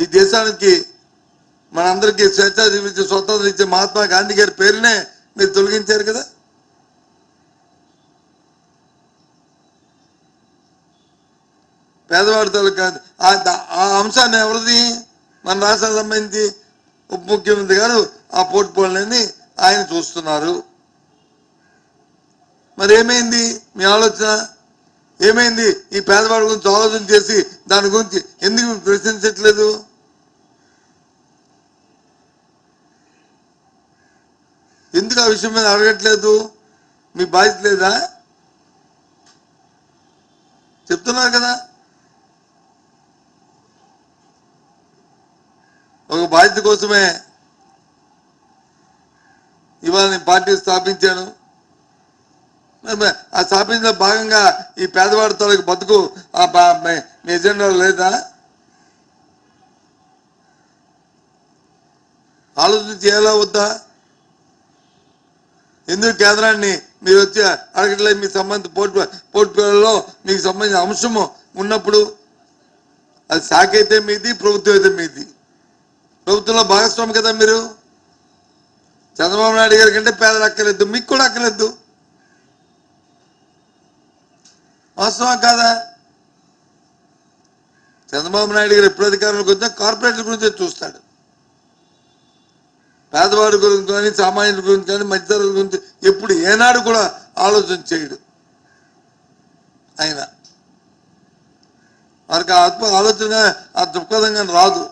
ఈ దేశానికి మనందరికీ స్వేచ్ఛ చూపించి స్వతంత్రం ఇచ్చే మహాత్మా గాంధీ గారి పేరునే మీరు తొలగించారు కదా. పేదవాడి తాలూకా ఆ అంశాన్ని ఎవరిది? మన రాష్ట్రానికి సంబంధించి ఉప ముఖ్యమంత్రి గారు ఆ పోర్ట్ఫోలియోని ఆయన చూస్తున్నారు. మరి ఏమైంది మీ ఆలోచన? ఏమైంది? ఈ పేదవాడి గురించి ఆలోచన చేసి దాని గురించి ఎందుకు ప్రశ్నించట్లేదు? ఎందుకు ఆ విషయం మీద అడగట్లేదు? మీ బాధ్యత లేదా? చెప్తున్నారు కదా, ఒక బాధ్యత కోసమే ఇవాళ నేను పార్టీ స్థాపించాను. ఆ స్థాపించిన భాగంగా ఈ పేదవాడి తాలూకు బతుకు మీ ఎజెండాలో లేదా? ఆలోచన చేయాలా వద్దా? ఎందుకు కేంద్రాన్ని మీరు వచ్చి అడగట్లేదు? మీ సంబంధిత పోర్ట్ఫోలియోలో మీకు సంబంధించిన అంశము ఉన్నప్పుడు అది శాఖ అయితే మీది, ప్రభుత్వం అయితే మీది. ప్రభుత్వంలో భాగస్వామి కదా మీరు. చంద్రబాబు నాయుడు గారి కంటే పేదలు అక్కర్లేదు, మీకు కూడా అక్కర్లేదు. వాస్తవం కాదా? చంద్రబాబు నాయుడు గారు ఎప్పుడు అధికారంలోకి వచ్చినా కార్పొరేట్ల గురించే చూస్తాడు. పేదవాడి గురించి కానీ, సామాన్యుల గురించి కానీ, మధ్యతరగతి గురించి ఎప్పుడు ఏనాడు కూడా ఆలోచన చేయడు ఆయన. వారికి ఆలోచన ఆ దృక్పథంగా రాదు.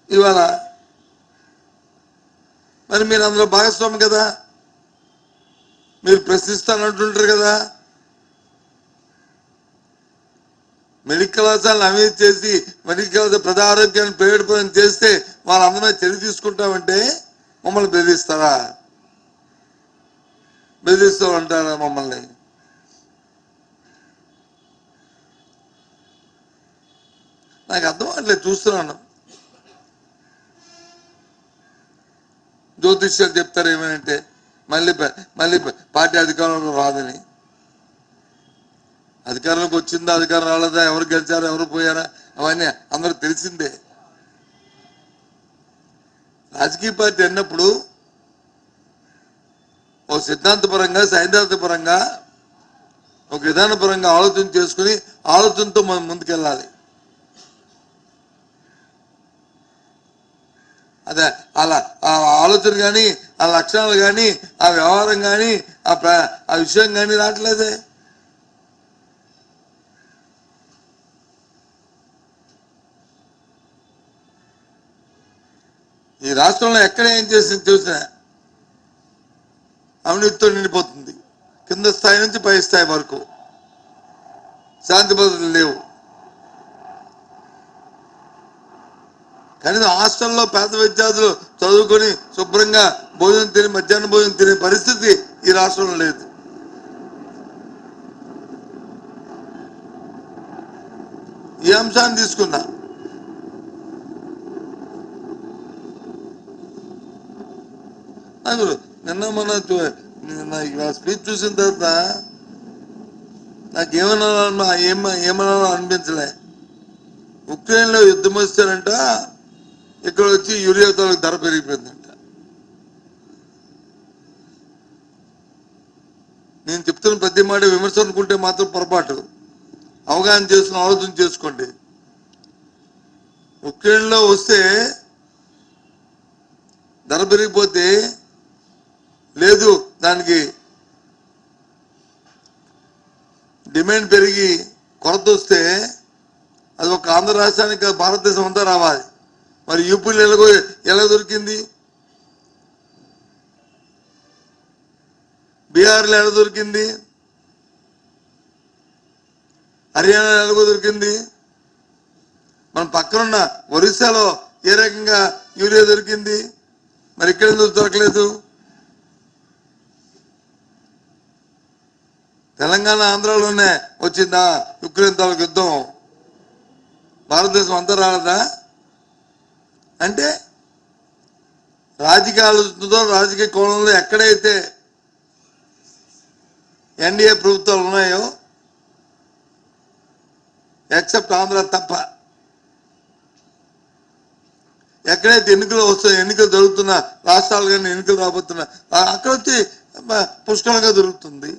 ఇవాళ మరి మీరు అందులో భాగస్వామి కదా, మీరు ప్రశ్నిస్తానంటుంటారు కదా. మెడికల్ కళాశాలను అవినీతి చేసి మెడికల్ కళాశాల ప్రజా ఆరోగ్యాన్ని ప్రైవేట్ పరం చేస్తే వాళ్ళందరూ చర్య తీసుకుంటామంటే మమ్మల్ని బెదిరిస్తారా? బెదిరిస్తూ ఉంటారా మమ్మల్ని? నాకు అర్థం అట్లేదు, చూస్తున్నాను. జ్యోతిష్యాలు చెప్తారు ఏమంటే మళ్ళీ పార్టీ అధికారంలో రాదని. అధికారంలోకి వచ్చిందా, అధికారం రాలేదా, ఎవరు గెలిచారా, ఎవరు పోయారా, అవన్నీ అందరికి తెలిసిందే. రాజకీయ పార్టీ అన్నప్పుడు ఒక సిద్ధాంతపరంగా, సైద్ధాంతపరంగా, ఒక విధానపరంగా ఆలోచన చేసుకుని ఆలోచనతో మనం ముందుకెళ్ళాలి. అదే అలా ఆ ఆలోచన కానీ, ఆ లక్షణాలు కానీ, ఆ వ్యవహారం కానీ, ఆ విషయం కానీ రావట్లేదే. ఈ రాష్ట్రంలో ఎక్కడ ఏం చేసింది చూసినా అవినీతితో నిండిపోతుంది. కింద స్థాయి నుంచి పై స్థాయి వరకు శాంతి భద్రతలు లేవు. కనీసం హాస్టల్లో పేద విద్యార్థులు చదువుకొని శుభ్రంగా భోజనం తిని, మధ్యాహ్న భోజనం తినే పరిస్థితి ఈ రాష్ట్రంలో లేదు. ఈ అంశాన్ని తీసుకున్నా నిన్న మన స్పీచ్ చూసిన తర్వాత ఏమన్నా అనిపించలే. ఉక్రెయిన్లో యుద్ధం వచ్చారంట, ఇక్కడ వచ్చి యూరియా ధర పెరిగిపోయిందంట. నేను చెప్తున్న ప్రతి మాట విమర్శ అనుకుంటే మాత్రం పొరపాటు. అవగాహన చేసుకుని ఆలోచన చేసుకోండి. ఉక్రెయిన్లో వస్తే ధర పెరిగిపోతే లేదు, దానికి డిమాండ్ పెరిగి కొరత వస్తే అది ఒక ఆంధ్ర రాష్ట్రానికి భారతదేశం అంతా రావాలి. మరి యూపీలో ఎలా దొరికింది? బీహార్లో ఎలా దొరికింది? హర్యానాలో ఎలా దొరికింది? మన పక్కనున్న ఒరిస్సాలో ఏ రకంగా యూరియా దొరికింది? మరి ఇక్కడ ఎందుకు దొరకలేదు? తెలంగాణ, ఆంధ్రాలోనే వచ్చిందా ఉక్రెయిన్ తాలూకు యుద్ధం? భారతదేశం అంతా రాలేదా? అంటే రాజకీయ ఆలోచనతో, రాజకీయ కోణంలో ఎక్కడైతే ఎన్డీఏ ప్రభుత్వాలు ఉన్నాయో, ఎక్సెప్ట్ ఆంధ్ర తప్ప ఎక్కడైతే ఎన్నికలు వస్తాయో, ఎన్నికలు జరుగుతున్న రాష్ట్రాలు కానీ ఎన్నికలు రాబోతున్నా అక్కడ వచ్చి పుష్కలంగా దొరుకుతుంది.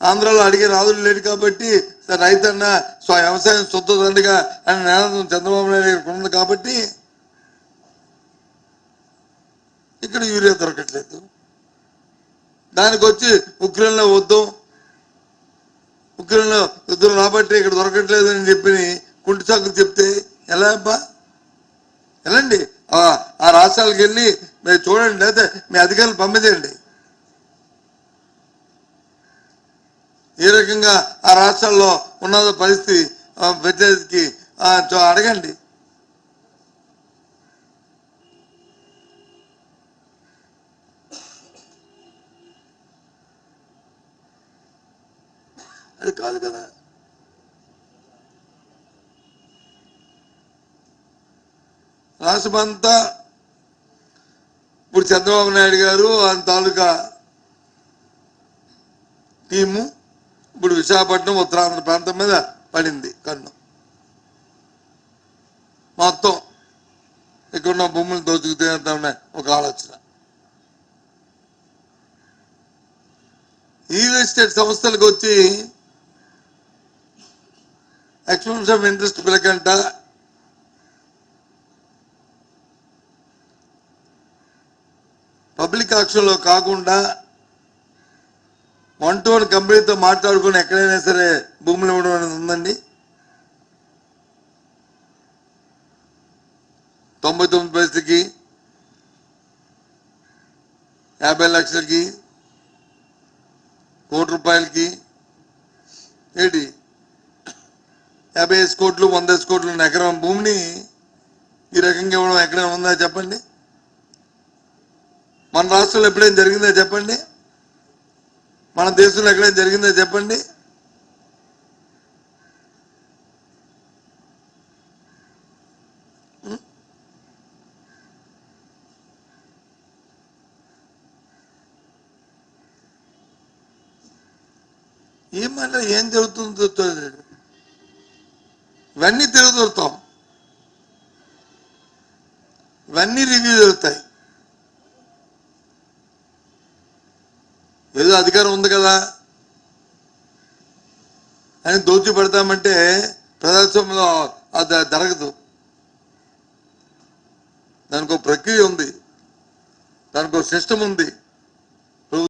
ఆంధ్రాలో అడిగే రాజులు లేడు కాబట్టి రైతన్న వ్యవసాయం సొంతంగా అని నినాదం చంద్రబాబు నాయుడు గారికి ఉంది కాబట్టి ఇక్కడ యూరియా దొరకట్లేదు. దానికి వచ్చి ఉక్రెయిన్లో వద్దాం, ఉక్రెయిన్లో యుద్ధం రాబట్టి ఇక్కడ దొరకట్లేదు అని చెప్పి కుంటి సాకులు చెప్తే ఎలా అబ్బా? వెళ్ళండి ఆ రాష్ట్రాలకు వెళ్ళి మీరు చూడండి, లేకపోతే మీ అధికారులు పంపించండి. ఏ రకంగా ఆ రాష్ట్రాల్లో ఉన్నదో పరిస్థితి ఫెర్టిలైజర్కి అడగండి. అది కాదు కదా. రాష్ట్రమంతా ఇప్పుడు చంద్రబాబు నాయుడు గారు ఆయన తాలూకా టీము ఇప్పుడు విశాఖపట్నం ఉత్తరాంధ్ర ప్రాంతం మీద పడింది కన్ను. మొత్తం ఇక్కడున్న భూములు దోచుకుతే ఒక ఆలోచన. రియల్ ఎస్టేట్ సంస్థలకు వచ్చి ఎక్స్ప్రెషన్ ఆఫ్ ఇంట్రెస్ట్ పిలకంట, పబ్లిక్ ఆక్షన్లో కాకుండా 1-to-1 కంపెనీతో మాట్లాడుకుని ఎక్కడైనా సరే భూములు ఇవ్వడం అనేది ఉందండి. 99 పైసలకి 50 లక్షలకి కోటి రూపాయలకి ఏంటి 50 కోట్లు 100 కోట్లు ఉన్న ఎకరం భూమిని ఈ రకంగా ఇవ్వడం ఎక్కడైనా ఉందా చెప్పండి? మన రాష్ట్రంలో ఎప్పుడైనా జరిగిందా చెప్పండి? మన దేశంలో ఎక్కడైనా జరిగిందో చెప్పండి? ఏమన్నా ఏం జరుగుతుందో ఇవన్నీ తిరుగుతాం, ఇవన్నీ రివ్యూ జరుగుతాయి. ఏదో అధికారం ఉంది కదా అని దోచి పెడతామంటే ప్రజాస్వామ్యంలో అది జరగదు. దానికి ఒక ప్రక్రియ ఉంది, దానికి ఒక సిస్టమ్ ఉంది.